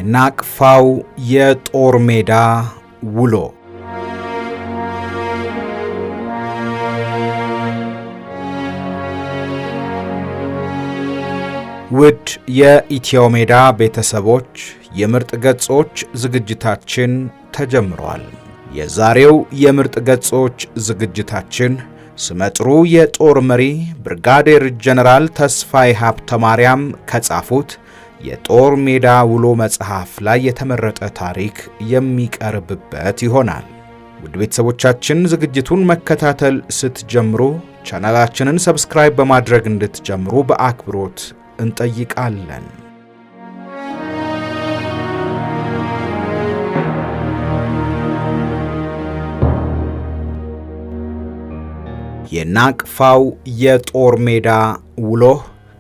የናቅፋው የጦር ሜዳ ውሎ። ውድ የኢትዮ ሜዳ ቤተሰቦች የምርጥ ገጾች ዝግጅታችን ተጀምሯል። የዛሬው የምርጥ ገጾች ዝግጅታችን ስመጥሩ የጦር መሪ ብርጋዴር ጀነራል ተስፋዬ ሀብተማርያም ከጻፉት የጦር ሜዳ ውሎ መጽሐፍ ላይ የተመረጠ ታሪክ የሚቀርብበት ይሆናል። ውድ ቤተሰቦቻችን ዝግጅቱን መከታተል ስትጀምሩ ቻናላችንን ሰብስክራይብ በማድረግ እንድትጀምሩ በአክብሮት እንጠይቃለን። የናቅፋው የጦር ሜዳ ውሎ፣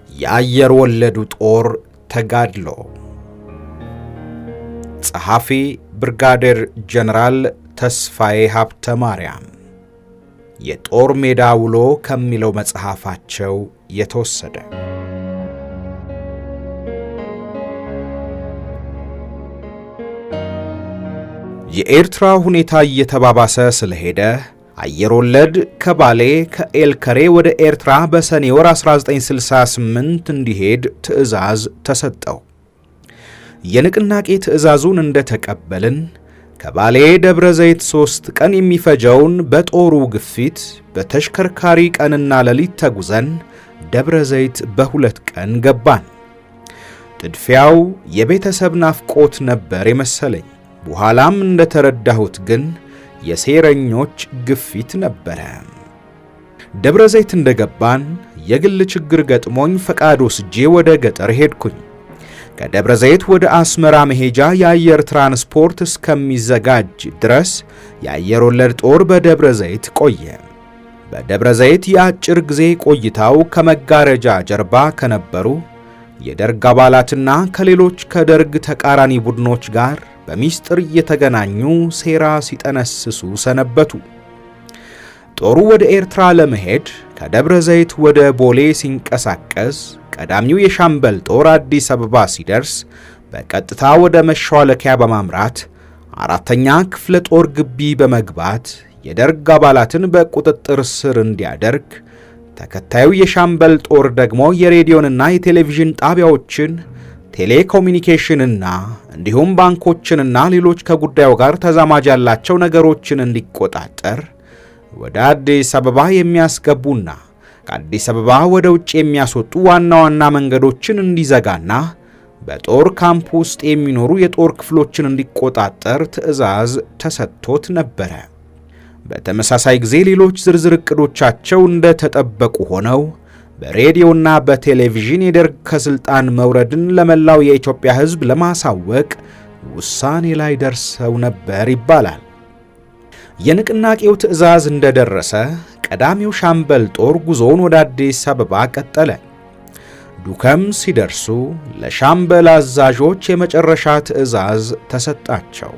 የአየር ወለዱ ጦር ተጋድሎ። ጸሐፊ ብርጋዴር ጀነራል ተስፋዬ ሀብተማርያም። የጦር ሜዳ ውሎ ከሚለው መጽሐፋቸው የተወሰደ። የኤርትራ ሁኔታ እየተባባሰ ስለሄደ አየር ወለድ ከባሌ ከኤልከሬ ወደ ኤርትራ በሰኔ ወር 1968 እንዲሄድ ትዕዛዝ ተሰጠው። የንቅናቄ ትዕዛዙን እንደተቀበልን ከባሌ ደብረ ዘይት 3 ቀን የሚፈጀውን በጦሩ ግፊት በተሽከርካሪ ቀንና ሌሊት ተጉዘን ደብረ ዘይት በ2 ቀን ገባን። ጥድፊያው የቤተሰብ ናፍቆት ነበር የመሰለኝ። በኋላም እንደተረዳሁት ግን የሴረኞች ግፊት ነበረ። ደብረ ዘይት እንደገባን የግል ችግር ገጥሞኝ ፈቃድ ወስጄ ወደ ገጠር ሄድኩኝ። ከደብረ ዘይት ወደ አስመራ መሄጃ የአየር ትራንስፖርት እስከሚዘጋጅ ድረስ የአየር ወለድ ጦር በደብረ ዘይት ቆየ። በደብረ ዘይት የአጭር ጊዜ ቆይታው ከመጋረጃ ጀርባ ከነበሩ የደርግ አባላትና ከሌሎች ከደርግ ተቃራኒ ቡድኖች ጋር በሚስጥር እየተገናኙ ሴራ ሲጠነስሱ ሰነበቱ። ጦሩ ወደ ኤርትራ ለመሄድ ከደብረ ዘይት ወደ ቦሌ ሲንቀሳቀስ ቀዳሚው የሻምበል ጦር አዲስ አበባ ሲደርስ በቀጥታ ወደ መሿለኪያ በማምራት 4ኛ ክፍለ ጦር ግቢ በመግባት የደርግ አባላትን በቁጥጥር ስር እንዲያደርግ፣ ተከታዩ የሻምበል ጦር ደግሞ የሬዲዮንና የቴሌቪዥን ጣቢያዎችን፣ ቴሌኮሙኒኬሽንና እንዲሁም ባንኮችንና ሌሎች ከጉዳዩ ጋር ተዛማጅ ያላቸው ነገሮችን እንዲቆጣጠር፣ ወደ አዲስ አበባ የሚያስገቡና ከአዲስ አበባ ወደ ውጭ የሚያስወጡ ዋና ዋና መንገዶችን እንዲዘጋና በጦር ካምፕ ውስጥ የሚኖሩ የጦር ክፍሎችን እንዲቆጣጠር ትዕዛዝ ተሰጥቶት ነበረ። በተመሳሳይ ጊዜ ሌሎች ዝርዝር ዕቅዶቻቸው እንደተጠበቁ ሆነው በሬዲዮና በቴሌቪዥን የደርግ ከስልጣን መውረድን ለመላው የኢትዮጵያ ሕዝብ ለማሳወቅ ውሳኔ ላይ ደርሰው ነበር ይባላል። የንቅናቄው ትዕዛዝ እንደደረሰ ቀዳሚው ሻምበል ጦር ጉዞውን ወደ አዲስ አበባ ቀጠለ። ዱከም ሲደርሱ ለሻምበል አዛዦች የመጨረሻ ትዕዛዝ ተሰጣቸው።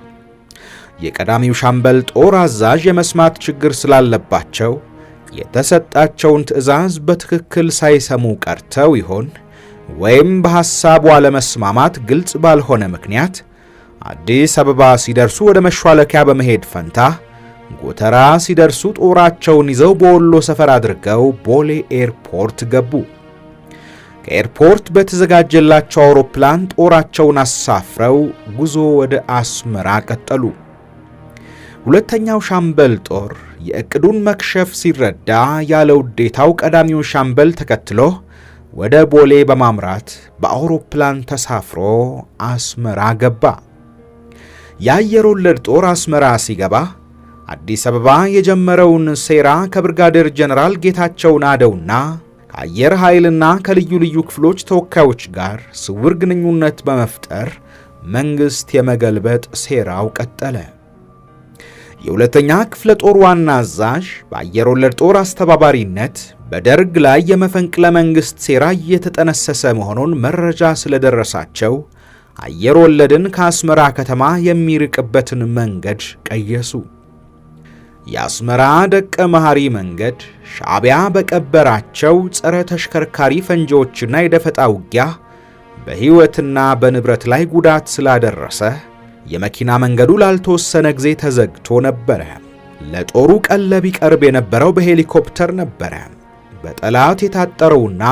የቀዳሚው ሻምበል ጦር አዛዥ የመስማት ችግር ስላለባቸው የተሰጣቸውን ትዕዛዝ በትክክል ሳይሰሙ ቀርተው ይሆን ወይም በሐሳቡ አለመስማማት ግልጽ ባልሆነ ምክንያት አዲስ አበባ ሲደርሱ ወደ መሿለኪያ በመሄድ ፈንታ ጎተራ ሲደርሱ ጦራቸውን ይዘው በወሎ ሰፈር አድርገው ቦሌ ኤርፖርት ገቡ። ከኤርፖርት በተዘጋጀላቸው አውሮፕላን ጦራቸውን አሳፍረው ጉዞ ወደ አስመራ ቀጠሉ። ሁለተኛው ሻምበል ጦር የእቅዱን መክሸፍ ሲረዳ ያለ ውዴታው ቀዳሚው ሻምበል ተከትሎ ወደ ቦሌ በማምራት በአውሮፕላን ተሳፍሮ አስመራ ገባ። የአየር ወለድ ጦር አስመራ ሲገባ አዲስ አበባ የጀመረውን ሴራ ከብርጋዴር ጀነራል ጌታቸው ናደውና ከአየር ኃይልና ከልዩ ልዩ ክፍሎች ተወካዮች ጋር ስውር ግንኙነት በመፍጠር መንግሥት የመገልበጥ ሴራው ቀጠለ። የሁለተኛ ክፍለ ጦር ዋና አዛዥ በአየር ወለድ ጦር አስተባባሪነት በደርግ ላይ የመፈንቅለ መንግሥት ሴራ እየተጠነሰሰ መሆኑን መረጃ ስለደረሳቸው አየር ወለድን ከአስመራ ከተማ የሚርቅበትን መንገድ ቀየሱ። የአስመራ ደቀ መሐሪ መንገድ ሻዕቢያ በቀበራቸው ጸረ ተሽከርካሪ ፈንጂዎችና የደፈጣ ውጊያ በሕይወትና በንብረት ላይ ጉዳት ስላደረሰ የመኪና መንገዱ ላልተወሰነ ጊዜ ተዘግቶ ነበረ። ለጦሩ ቀለብ ይቀርብ የነበረው በሄሊኮፕተር ነበረ። በጠላት የታጠረውና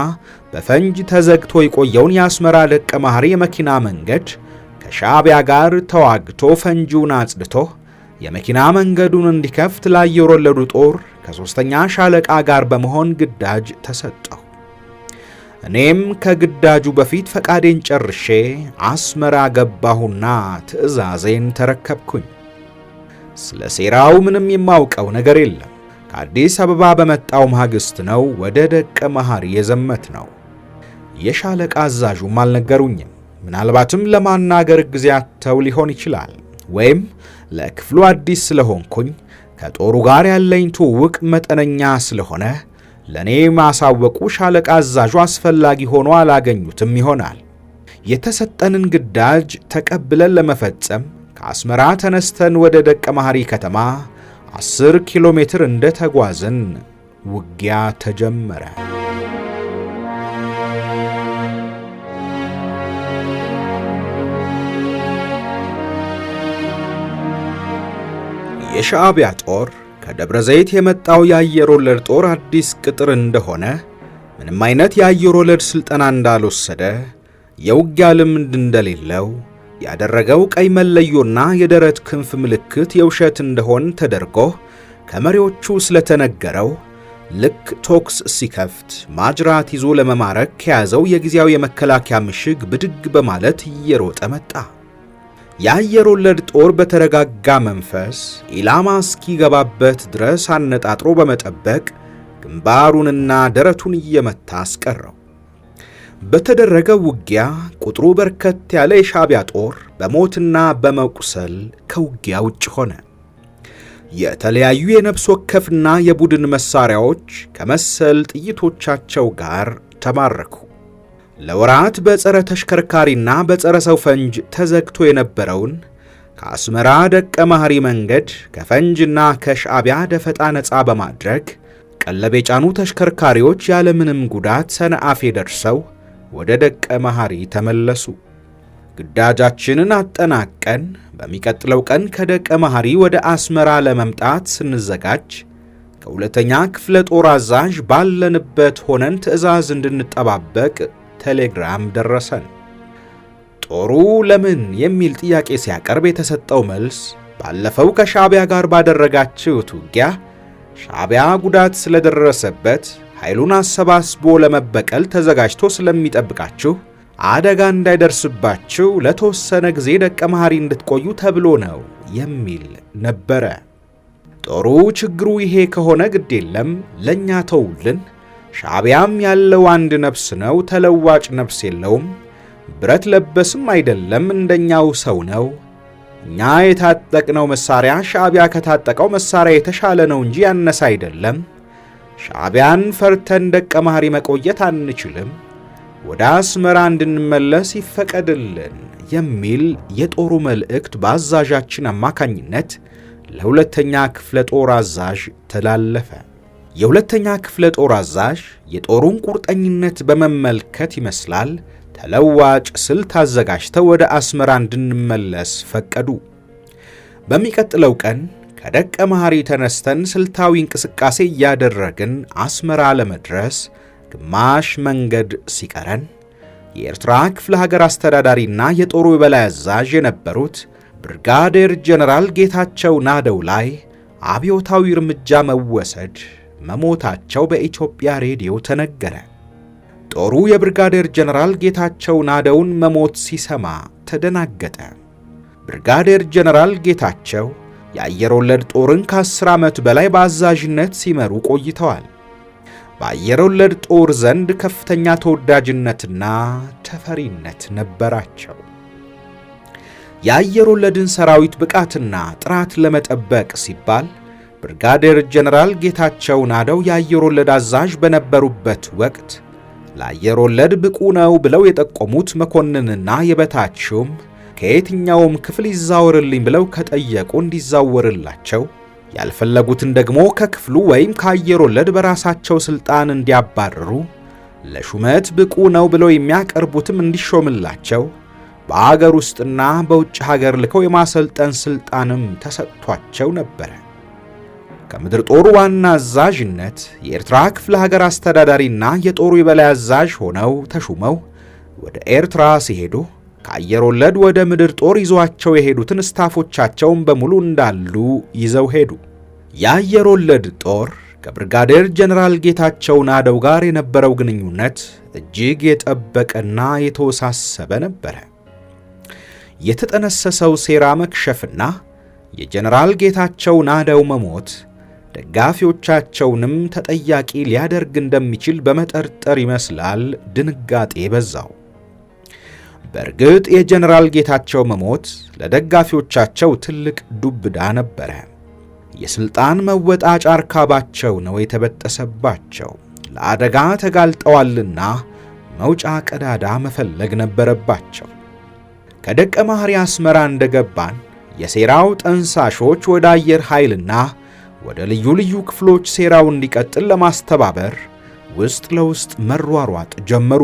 በፈንጅ ተዘግቶ የቆየውን የአስመራ ደቀ መሐሪ የመኪና መንገድ ከሻዕቢያ ጋር ተዋግቶ ፈንጂውን አጽድቶ የመኪና መንገዱን እንዲከፍት ለአየር ወለዱ ጦር ከ3ኛ ሻለቃ ጋር በመሆን ግዳጅ ተሰጠው። እኔም ከግዳጁ በፊት ፈቃዴን ጨርሼ አስመራ ገባሁና ትዕዛዜን ተረከብኩኝ። ስለ ሴራው ምንም የማውቀው ነገር የለም። ከአዲስ አበባ በመጣው ማግስት ነው ወደ ደቀ መሐሪ የዘመት ነው። የሻለቃ አዛዡም አልነገሩኝም። ምናልባትም ለማናገር ጊዜ አጥተው ሊሆን ይችላል፣ ወይም ለክፍሉ አዲስ ስለሆንኩኝ ከጦሩ ጋር ያለኝ ትውውቅ መጠነኛ ስለሆነ ለኔ ማሳወቁ ሻለቃ አዛዡ አስፈላጊ ሆኖ አላገኙትም ይሆናል። የተሰጠንን ግዳጅ ተቀብለን ለመፈጸም ከአስመራ ተነስተን ወደ ደቀ መሐሪ ከተማ 10 ኪሎ ሜትር እንደተጓዝን ውጊያ ተጀመረ። የሻዕቢያ ጦር ከደብረ ዘይት የመጣው የአየር ወለድ ጦር አዲስ ቅጥር እንደሆነ፣ ምንም አይነት የአየር ወለድ ስልጠና እንዳልወሰደ፣ የውጊያ ልምድ እንደሌለው ያደረገው ቀይ መለዮና የደረት ክንፍ ምልክት የውሸት እንደሆን ተደርጎ ከመሪዎቹ ስለተነገረው ልክ ቶክስ ሲከፍት ማጅራት ይዞ ለመማረክ ከያዘው የጊዜያዊ የመከላከያ ምሽግ ብድግ በማለት እየሮጠ መጣ። የአየር ወለድ ጦር በተረጋጋ መንፈስ ኢላማ እስኪገባበት ድረስ አነጣጥሮ በመጠበቅ ግንባሩንና ደረቱን እየመታ አስቀረው። በተደረገው ውጊያ ቁጥሩ በርከት ያለ የሻዕቢያ ጦር በሞትና በመቁሰል ከውጊያ ውጭ ሆነ። የተለያዩ የነፍስ ወከፍና የቡድን መሳሪያዎች ከመሰል ጥይቶቻቸው ጋር ተማረኩ። ለወራት በጸረ ተሽከርካሪና በጸረ ሰው ፈንጅ ተዘግቶ የነበረውን ከአስመራ ደቀ መሐሪ መንገድ ከፈንጅና ከሻዕቢያ ደፈጣ ነፃ በማድረግ ቀለብ የጫኑ ተሽከርካሪዎች ያለምንም ጉዳት ሰንዓፌ ደርሰው ወደ ደቀ መሐሪ ተመለሱ። ግዳጃችንን አጠናቀን በሚቀጥለው ቀን ከደቀ መሐሪ ወደ አስመራ ለመምጣት ስንዘጋጅ ከሁለተኛ ክፍለ ጦር አዛዥ ባለንበት ሆነን ትዕዛዝ እንድንጠባበቅ ቴሌግራም ደረሰን። ጦሩ ለምን የሚል ጥያቄ ሲያቀርብ የተሰጠው መልስ ባለፈው ከሻዕቢያ ጋር ባደረጋችሁት ውጊያ ሻዕቢያ ጉዳት ስለደረሰበት ኃይሉን አሰባስቦ ለመበቀል ተዘጋጅቶ ስለሚጠብቃችሁ አደጋ እንዳይደርስባችሁ ለተወሰነ ጊዜ ደቀ መሐሪ እንድትቆዩ ተብሎ ነው የሚል ነበረ። ጦሩ ችግሩ ይሄ ከሆነ ግድ የለም ለኛ ተውልን፣ ሻዕቢያም ያለው አንድ ነፍስ ነው፣ ተለዋጭ ነፍስ የለውም፣ ብረት ለበስም አይደለም፣ እንደኛው ሰው ነው። እኛ የታጠቅነው መሳሪያ ሻዕቢያ ከታጠቀው መሳሪያ የተሻለ ነው እንጂ ያነሰ አይደለም። ሻዕቢያን ፈርተን ደቀ መሐሪ መቆየት አንችልም፣ ወደ አስመራ እንድንመለስ ይፈቀድልን የሚል የጦሩ መልእክት በአዛዣችን አማካኝነት ለሁለተኛ ክፍለ ጦር አዛዥ ተላለፈ። የሁለተኛ ክፍለ ጦር አዛዥ የጦሩን ቁርጠኝነት በመመልከት ይመስላል ተለዋጭ ስልት አዘጋጅተው ወደ አስመራ እንድንመለስ ፈቀዱ። በሚቀጥለው ቀን ከደቀ መሐሪ ተነስተን ስልታዊ እንቅስቃሴ እያደረግን አስመራ ለመድረስ ግማሽ መንገድ ሲቀረን የኤርትራ ክፍለ ሀገር አስተዳዳሪና የጦሩ የበላይ አዛዥ የነበሩት ብርጋዴር ጀነራል ጌታቸው ናደው ላይ አብዮታዊ እርምጃ መወሰድ መሞታቸው በኢትዮጵያ ሬዲዮ ተነገረ። ጦሩ የብርጋዴር ጀነራል ጌታቸው ናደውን መሞት ሲሰማ ተደናገጠ። ብርጋዴር ጀነራል ጌታቸው የአየር ወለድ ጦርን ከ10 ዓመት በላይ በአዛዥነት ሲመሩ ቆይተዋል። በአየር ወለድ ጦር ዘንድ ከፍተኛ ተወዳጅነትና ተፈሪነት ነበራቸው። የአየር ወለድን ሰራዊት ብቃትና ጥራት ለመጠበቅ ሲባል ብርጋዴር ጀነራል ጌታቸው ናደው የአየር ወለድ አዛዥ በነበሩበት ወቅት ለአየር ወለድ ብቁ ነው ብለው የጠቆሙት መኮንንና የበታችውም ከየትኛውም ክፍል ይዛወርልኝ ብለው ከጠየቁ እንዲዛወርላቸው፣ ያልፈለጉትን ደግሞ ከክፍሉ ወይም ከአየር ወለድ በራሳቸው ስልጣን እንዲያባረሩ ለሹመት ብቁ ነው ብለው የሚያቀርቡትም እንዲሾምላቸው በአገር ውስጥና በውጭ ሀገር ልከው የማሰልጠን ስልጣንም ተሰጥቷቸው ነበር። ከምድር ጦር ዋና አዛዥነት የኤርትራ ክፍለ ሀገር አስተዳዳሪና የጦሩ የበላይ አዛዥ ሆነው ተሹመው ወደ ኤርትራ ሲሄዱ ከአየር ወለድ ወደ ምድር ጦር ይዟቸው የሄዱትን ስታፎቻቸውን በሙሉ እንዳሉ ይዘው ሄዱ። የአየር ወለድ ጦር ከብርጋዴር ጀነራል ጌታቸው ናደው ጋር የነበረው ግንኙነት እጅግ የጠበቀና የተወሳሰበ ነበር። የተጠነሰሰው ሴራ መክሸፍና የጀነራል ጌታቸው ናደው መሞት ደጋፊዎቻቸውንም ተጠያቂ ሊያደርግ እንደሚችል በመጠርጠር ይመስላል ድንጋጤ በዛው። በእርግጥ የጀነራል ጌታቸው መሞት ለደጋፊዎቻቸው ትልቅ ዱብዳ ነበረ። የስልጣን መወጣጫ አርካባቸው ነው የተበጠሰባቸው። ለአደጋ ተጋልጠዋልና መውጫ ቀዳዳ መፈለግ ነበረባቸው። ከደቀ መሐሪ አስመራ እንደገባን የሴራው ጠንሳሾች ወደ አየር ኃይልና ወደ ልዩ ልዩ ክፍሎች ሴራው እንዲቀጥል ለማስተባበር ውስጥ ለውስጥ መሯሯጥ ጀመሩ።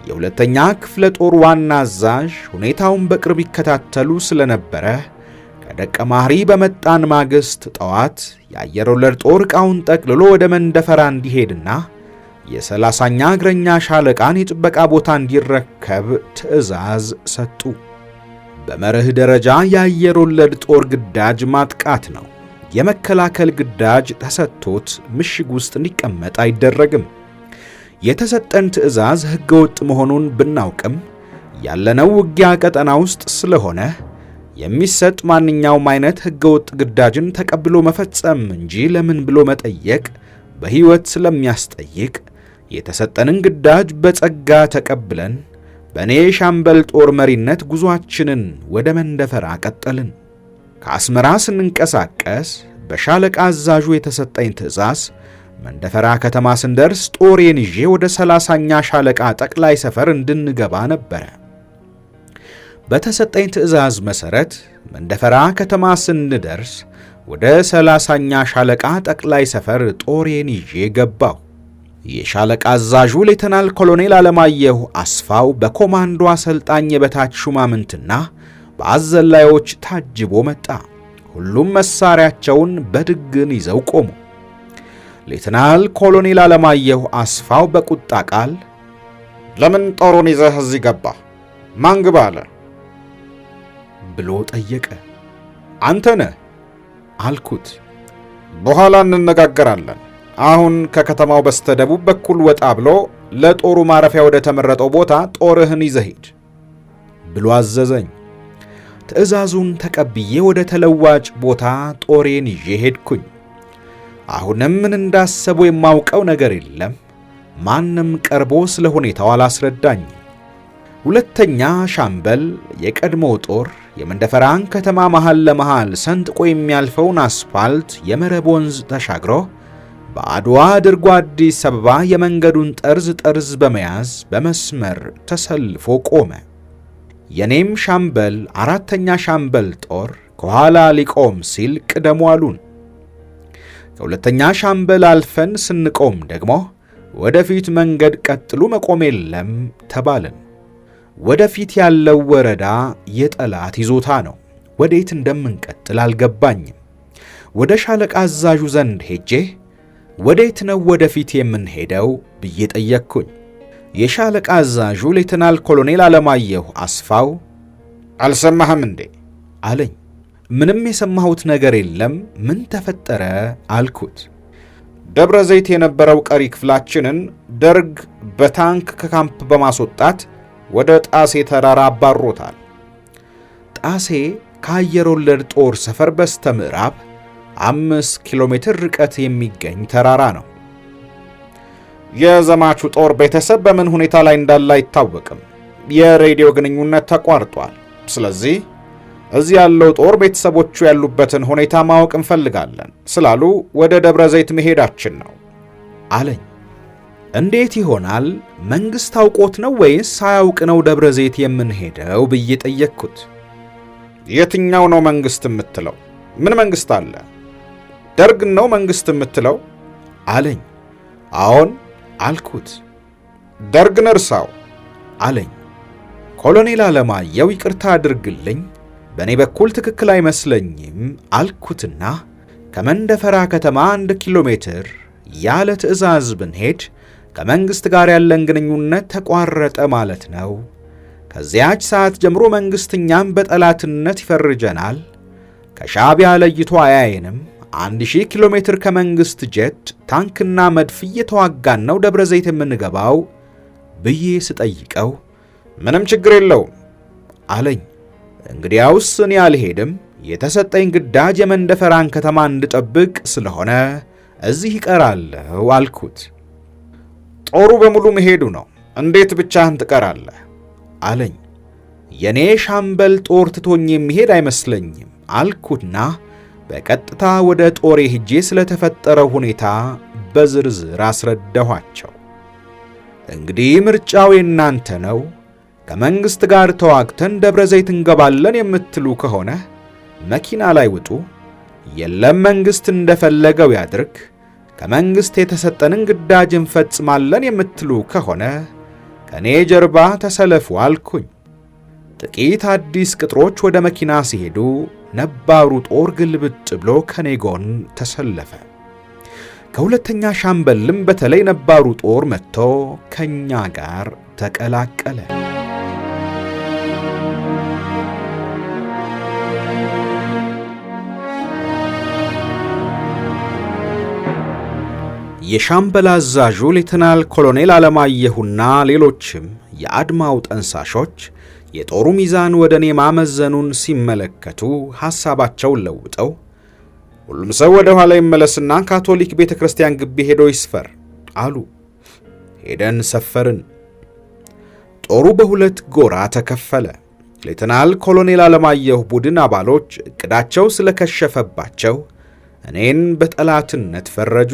የሁለተኛ ክፍለ ጦር ዋና አዛዥ ሁኔታውን በቅርብ ይከታተሉ ስለነበረ ከደቀ መሐሪ በመጣን ማግስት ጠዋት የአየር ወለድ ጦር ዕቃውን ጠቅልሎ ወደ መንደፈራ እንዲሄድና የ30ኛ እግረኛ ሻለቃን የጥበቃ ቦታ እንዲረከብ ትዕዛዝ ሰጡ። በመርህ ደረጃ የአየር ወለድ ጦር ግዳጅ ማጥቃት ነው። የመከላከል ግዳጅ ተሰጥቶት ምሽግ ውስጥ እንዲቀመጥ አይደረግም። የተሰጠን ትዕዛዝ ሕገወጥ መሆኑን ብናውቅም ያለነው ውጊያ ቀጠና ውስጥ ስለሆነ የሚሰጥ ማንኛውም አይነት ሕገወጥ ግዳጅን ተቀብሎ መፈጸም እንጂ ለምን ብሎ መጠየቅ በሕይወት ስለሚያስጠይቅ የተሰጠንን ግዳጅ በጸጋ ተቀብለን በእኔ ሻምበል ጦር መሪነት ጉዞአችንን ወደ መንደፈራ ቀጠልን። ከአስመራ ስንንቀሳቀስ በሻለቃ አዛዡ የተሰጠኝ ትዕዛዝ መንደፈራ ከተማ ስንደርስ ጦሬን ይዤ ወደ 30ኛ ሻለቃ ጠቅላይ ሰፈር እንድንገባ ነበረ። በተሰጠኝ ትዕዛዝ መሰረት መንደፈራ ከተማ ስንደርስ ወደ 30ኛ ሻለቃ ጠቅላይ ሰፈር ጦሬን ይዤ ገባሁ። የሻለቃ አዛዡ ሌተናል ኮሎኔል አለማየሁ አስፋው በኮማንዶ አሰልጣኝ የበታች ሹማምንትና በአዘላዮች ታጅቦ መጣ። ሁሉም መሳሪያቸውን በድግን ይዘው ቆሙ። ሌተናል ኮሎኔል አለማየሁ አስፋው በቁጣ ቃል ለምን ጦሩን ይዘህ እዚህ ገባ? ማን ግባ አለ ብሎ ጠየቀ። አንተ ነህ አልኩት። በኋላ እንነጋገራለን። አሁን ከከተማው በስተደቡብ በኩል ወጣ ብሎ ለጦሩ ማረፊያ ወደ ተመረጠው ቦታ ጦርህን ይዘህ ሂድ ብሎ አዘዘኝ። ትዕዛዙን ተቀብዬ ወደ ተለዋጭ ቦታ ጦሬን ይዤ ሄድኩኝ። አሁንም ምን እንዳሰቡ የማውቀው ነገር የለም። ማንም ቀርቦ ስለ ሁኔታው አላስረዳኝ። ሁለተኛ ሻምበል የቀድሞው ጦር የመንደፈራን ከተማ መሃል ለመሃል ሰንጥቆ የሚያልፈውን አስፋልት የመረብ ወንዝ ተሻግሮ በአድዋ አድርጎ አዲስ አበባ የመንገዱን ጠርዝ በመያዝ በመስመር ተሰልፎ ቆመ። የኔም ሻምበል አራተኛ ሻምበል ጦር ከኋላ ሊቆም ሲል ቅደሙ አሉን። ከሁለተኛ ሻምበል አልፈን ስንቆም ደግሞ ወደፊት መንገድ ቀጥሉ መቆም የለም ተባልን። ወደፊት ያለው ወረዳ የጠላት ይዞታ ነው። ወዴት እንደምንቀጥል አልገባኝም። ወደ ሻለቃ አዛዡ ዘንድ ሄጄ ወዴት ነው ወደፊት የምንሄደው ብዬ ጠየቅኩኝ። የሻለቃ አዛዡ ሌተናል ኮሎኔል አለማየሁ አስፋው አልሰማህም እንዴ አለኝ። ምንም የሰማሁት ነገር የለም። ምን ተፈጠረ አልኩት። ደብረ ዘይት የነበረው ቀሪ ክፍላችንን ደርግ በታንክ ከካምፕ በማስወጣት ወደ ጣሴ ተራራ አባሮታል። ጣሴ ከአየር ወለድ ጦር ሰፈር በስተ ምዕራብ 5 ኪሎ ሜትር ርቀት የሚገኝ ተራራ ነው። የዘማቹ ጦር ቤተሰብ በምን ሁኔታ ላይ እንዳለ አይታወቅም። የሬዲዮ ግንኙነት ተቋርጧል። ስለዚህ እዚህ ያለው ጦር ቤተሰቦቹ ያሉበትን ሁኔታ ማወቅ እንፈልጋለን ስላሉ ወደ ደብረ ዘይት መሄዳችን ነው አለኝ። እንዴት ይሆናል? መንግስት አውቆት ነው ወይስ ሳያውቅ ነው ደብረ ዘይት የምንሄደው ብዬ ጠየቅኩት። የትኛው ነው መንግስት የምትለው? ምን መንግስት አለ? ደርግ ነው መንግስት የምትለው አለኝ። አዎን አልኩት። ደርግን እርሳው አለኝ። ኮሎኔል አለማየሁ ይቅርታ አድርግልኝ፣ በእኔ በኩል ትክክል አይመስለኝም አልኩትና ከመንደፈራ ከተማ 1 ኪሎ ሜትር ያለ ትዕዛዝ ብንሄድ ከመንግሥት ጋር ያለን ግንኙነት ተቋረጠ ማለት ነው። ከዚያች ሰዓት ጀምሮ መንግሥት እኛም በጠላትነት ይፈርጀናል። ከሻዕቢያ ለይቶ አያየንም። 1000 ኪሎ ሜትር ከመንግሥት ጀት ታንክና መድፍ እየተዋጋን ነው ደብረ ዘይት የምንገባው ብዬ ስጠይቀው ምንም ችግር የለውም አለኝ። እንግዲያውስ እኔ አልሄድም፣ የተሰጠኝ ግዳጅ የመንደፈራን ከተማ እንድጠብቅ ስለሆነ እዚህ ይቀራለሁ አልኩት። ጦሩ በሙሉ መሄዱ ነው፣ እንዴት ብቻህን ትቀራለህ አለኝ። የኔ ሻምበል ጦር ትቶኝ የሚሄድ አይመስለኝም አልኩና በቀጥታ ወደ ጦሬ ሄጄ ስለተፈጠረው ሁኔታ በዝርዝር አስረዳኋቸው። እንግዲህ ምርጫው የናንተ ነው። ከመንግሥት ጋር ተዋግተን ደብረ ዘይት እንገባለን የምትሉ ከሆነ መኪና ላይ ውጡ። የለም መንግሥት እንደፈለገው ያድርግ፣ ከመንግሥት የተሰጠንን ግዳጅ እንፈጽማለን የምትሉ ከሆነ ከኔ ጀርባ ተሰለፉ አልኩኝ። ጥቂት አዲስ ቅጥሮች ወደ መኪና ሲሄዱ ነባሩ ጦር ግልብጥ ብሎ ከኔ ጎን ተሰለፈ። ከሁለተኛ ሻምበልም በተለይ ነባሩ ጦር መጥቶ ከኛ ጋር ተቀላቀለ። የሻምበል አዛዡ ሌተናል ኮሎኔል አለማየሁና ሌሎችም የአድማው ጠንሳሾች የጦሩ ሚዛን ወደ እኔ ማመዘኑን ሲመለከቱ ሐሳባቸውን ለውጠው ሁሉም ሰው ወደ ኋላ ይመለስና ካቶሊክ ቤተክርስቲያን ግቢ ሄዶ ይስፈር አሉ። ሄደን ሰፈርን። ጦሩ በሁለት ጎራ ተከፈለ። ሌተናል ኮሎኔል አለማየሁ ቡድን አባሎች እቅዳቸው ስለከሸፈባቸው እኔን በጠላትነት ፈረጁ።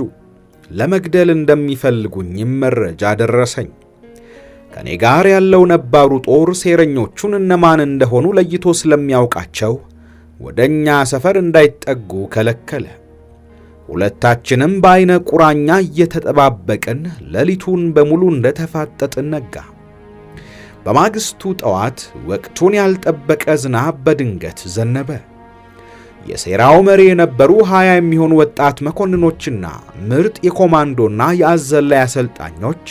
ለመግደል እንደሚፈልጉኝም መረጃ ደረሰኝ። ከኔ ጋር ያለው ነባሩ ጦር ሴረኞቹን እነማን እንደሆኑ ለይቶ ስለሚያውቃቸው ወደኛ ሰፈር እንዳይጠጉ ከለከለ። ሁለታችንም በአይነ ቁራኛ እየተጠባበቅን ሌሊቱን በሙሉ እንደተፋጠጥን ነጋ። በማግስቱ ጠዋት ወቅቱን ያልጠበቀ ዝናብ በድንገት ዘነበ። የሴራው መሪ የነበሩ 20 የሚሆኑ ወጣት መኮንኖችና ምርጥ የኮማንዶና የአዘላይ አሰልጣኞች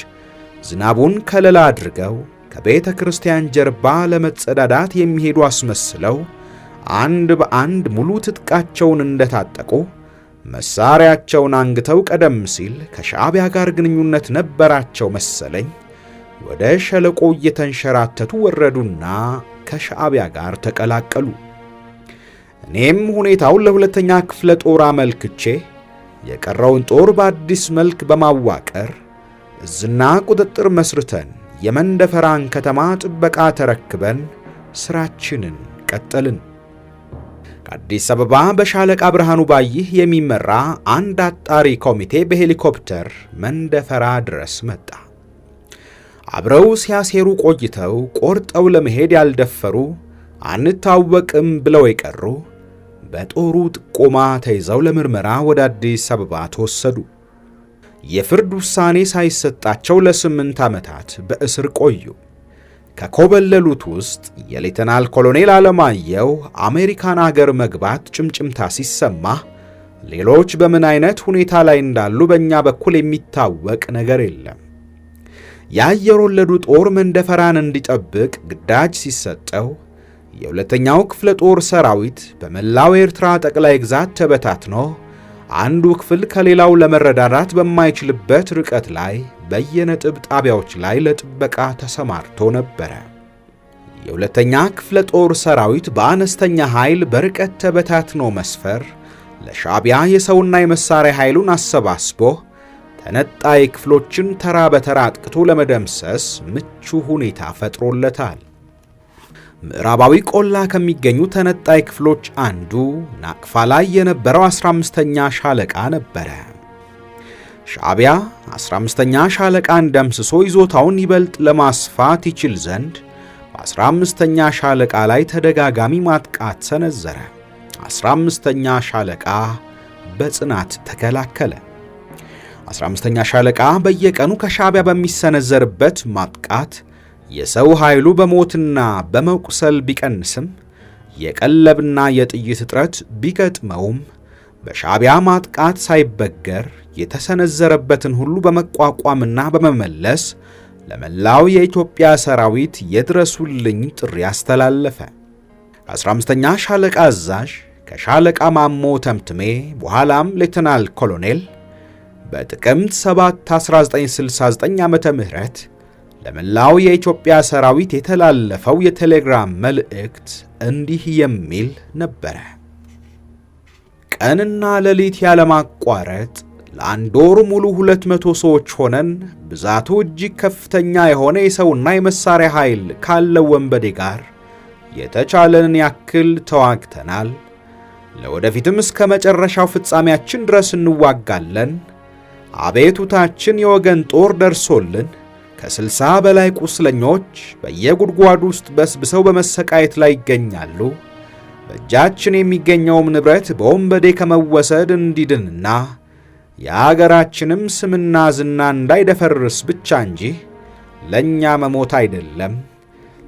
ዝናቡን ከለላ አድርገው ከቤተ ክርስቲያን ጀርባ ለመጸዳዳት የሚሄዱ አስመስለው አንድ በአንድ ሙሉ ትጥቃቸውን እንደታጠቁ መሳሪያቸውን አንግተው ቀደም ሲል ከሻዕቢያ ጋር ግንኙነት ነበራቸው መሰለኝ ወደ ሸለቆ እየተንሸራተቱ ወረዱና ከሻዕቢያ ጋር ተቀላቀሉ። እኔም ሁኔታውን ለሁለተኛ ክፍለ ጦር አመልክቼ የቀረውን ጦር በአዲስ መልክ በማዋቀር እዝና ቁጥጥር መስርተን የመንደፈራን ከተማ ጥበቃ ተረክበን ስራችንን ቀጠልን። ከአዲስ አበባ በሻለቃ ብርሃኑ ባይህ የሚመራ አንድ አጣሪ ኮሚቴ በሄሊኮፕተር መንደፈራ ድረስ መጣ። አብረው ሲያሴሩ ቆይተው ቆርጠው ለመሄድ ያልደፈሩ አንታወቅም ብለው የቀሩ በጦሩ ጥቆማ ተይዘው ለምርመራ ወደ አዲስ አበባ ተወሰዱ። የፍርድ ውሳኔ ሳይሰጣቸው ለ8 ዓመታት በእስር ቆዩ። ከኮበለሉት ውስጥ የሌተናል ኮሎኔል አለማየሁ አሜሪካን አገር መግባት ጭምጭምታ ሲሰማ ሌሎች በምን አይነት ሁኔታ ላይ እንዳሉ በእኛ በኩል የሚታወቅ ነገር የለም። የአየር ወለዱ ጦር መንደፈራን እንዲጠብቅ ግዳጅ ሲሰጠው የሁለተኛው ክፍለ ጦር ሰራዊት በመላው ኤርትራ ጠቅላይ ግዛት ተበታትኖ አንዱ ክፍል ከሌላው ለመረዳዳት በማይችልበት ርቀት ላይ በየነጥብ ጣቢያዎች ላይ ለጥበቃ ተሰማርቶ ነበረ። የሁለተኛ ክፍለ ጦር ሰራዊት በአነስተኛ ኃይል በርቀት ተበታትኖ መስፈር ለሻዕቢያ የሰውና የመሳሪያ ኃይሉን አሰባስቦ ተነጣይ ክፍሎችን ተራ በተራ አጥቅቶ ለመደምሰስ ምቹ ሁኔታ ፈጥሮለታል። ምዕራባዊ ቆላ ከሚገኙ ተነጣይ ክፍሎች አንዱ ናቅፋ ላይ የነበረው 15ኛ ሻለቃ ነበረ። ሻዕቢያ 15ኛ ሻለቃን ደምስሶ ይዞታውን ይበልጥ ለማስፋት ይችል ዘንድ በ15ኛ ሻለቃ ላይ ተደጋጋሚ ማጥቃት ሰነዘረ። 15ኛ ሻለቃ በጽናት ተከላከለ። 15ኛ ሻለቃ በየቀኑ ከሻዕቢያ በሚሰነዘርበት ማጥቃት የሰው ኃይሉ በሞትና በመቁሰል ቢቀንስም የቀለብና የጥይት እጥረት ቢገጥመውም በሻዕቢያ ማጥቃት ሳይበገር የተሰነዘረበትን ሁሉ በመቋቋምና በመመለስ ለመላው የኢትዮጵያ ሰራዊት የድረሱልኝ ጥሪ አስተላለፈ። 15ኛ ሻለቃ አዛዥ ከሻለቃ ማሞ ተምትሜ በኋላም ሌተናል ኮሎኔል በጥቅምት 7 1969 ዓመተ ምህረት ለመላው የኢትዮጵያ ሰራዊት የተላለፈው የቴሌግራም መልእክት እንዲህ የሚል ነበረ። ቀንና ሌሊት ያለማቋረጥ ለአንድ ወር ሙሉ 200 ሰዎች ሆነን ብዛቱ እጅግ ከፍተኛ የሆነ የሰውና የመሳሪያ ኃይል ካለው ወንበዴ ጋር የተቻለንን ያክል ተዋግተናል። ለወደፊትም እስከ መጨረሻው ፍጻሜያችን ድረስ እንዋጋለን። አቤቱታችን የወገን ጦር ደርሶልን ከ60 በላይ ቁስለኞች በየጉድጓዱ ውስጥ በስብሰው በመሰቃየት ላይ ይገኛሉ። በእጃችን የሚገኘውም ንብረት በወንበዴ ከመወሰድ እንዲድንና የአገራችንም ስምና ዝና እንዳይደፈርስ ብቻ እንጂ ለእኛ መሞት አይደለም።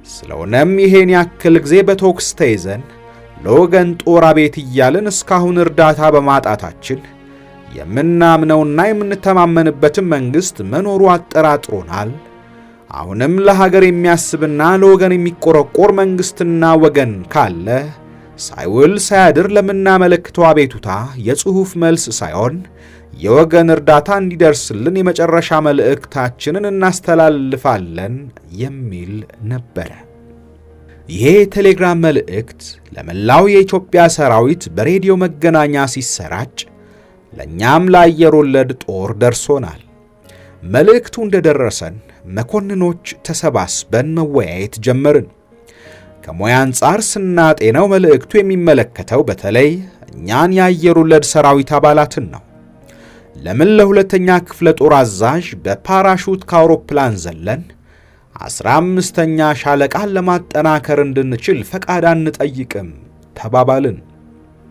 ስለሆነም ይሄን ያክል ጊዜ በቶክስ ተይዘን ለወገን ጦር አቤት እያልን እስካሁን እርዳታ በማጣታችን የምናምነውና የምንተማመንበትን መንግሥት መኖሩ አጠራጥሮናል። አሁንም ለሀገር የሚያስብና ለወገን የሚቆረቆር መንግሥትና ወገን ካለ ሳይውል ሳያድር ለምናመለክተው አቤቱታ የጽሑፍ መልስ ሳይሆን የወገን እርዳታ እንዲደርስልን የመጨረሻ መልእክታችንን እናስተላልፋለን የሚል ነበረ። ይሄ ቴሌግራም መልእክት ለመላው የኢትዮጵያ ሰራዊት በሬዲዮ መገናኛ ሲሰራጭ ለኛም ለአየር ወለድ ጦር ደርሶናል። መልእክቱ እንደደረሰን መኮንኖች ተሰባስበን መወያየት ጀመርን። ከሙያ አንጻር ስናጤነው መልእክቱ የሚመለከተው በተለይ እኛን የአየር ወለድ ሰራዊት አባላትን ነው። ለምን ለሁለተኛ ክፍለ ጦር አዛዥ በፓራሹት ከአውሮፕላን ዘለን 15ኛ ሻለቃን ለማጠናከር እንድንችል ፈቃድ አንጠይቅም ተባባልን።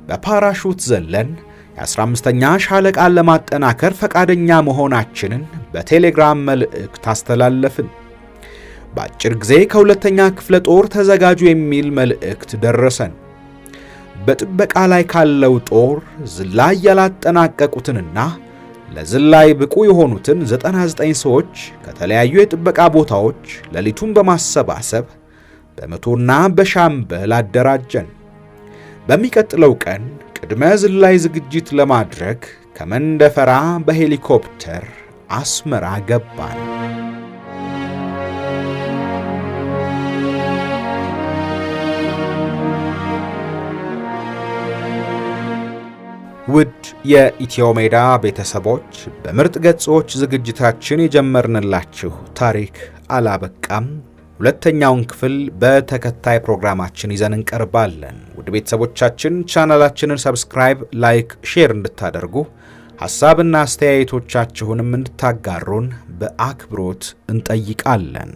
በፓራሹት ዘለን የ15ኛ ሻለቃን ለማጠናከር ፈቃደኛ መሆናችንን በቴሌግራም መልእክት አስተላለፍን። በአጭር ጊዜ ከሁለተኛ ክፍለ ጦር ተዘጋጁ የሚል መልእክት ደረሰን። በጥበቃ ላይ ካለው ጦር ዝላይ ያላጠናቀቁትንና ለዝላይ ብቁ የሆኑትን 99 ሰዎች ከተለያዩ የጥበቃ ቦታዎች ሌሊቱን በማሰባሰብ በመቶና በሻምበል አደራጀን። በሚቀጥለው ቀን ቅድመ ዝላይ ዝግጅት ለማድረግ ከመንደፈራ በሄሊኮፕተር አስመራ ገባን። ውድ የኢትዮ ሜዳ ቤተሰቦች በምርጥ ገጾች ዝግጅታችን የጀመርንላችሁ ታሪክ አላበቃም። ሁለተኛውን ክፍል በተከታይ ፕሮግራማችን ይዘን እንቀርባለን። ውድ ቤተሰቦቻችን ቻናላችንን ሰብስክራይብ፣ ላይክ፣ ሼር እንድታደርጉ ሐሳብና አስተያየቶቻችሁንም እንድታጋሩን በአክብሮት እንጠይቃለን።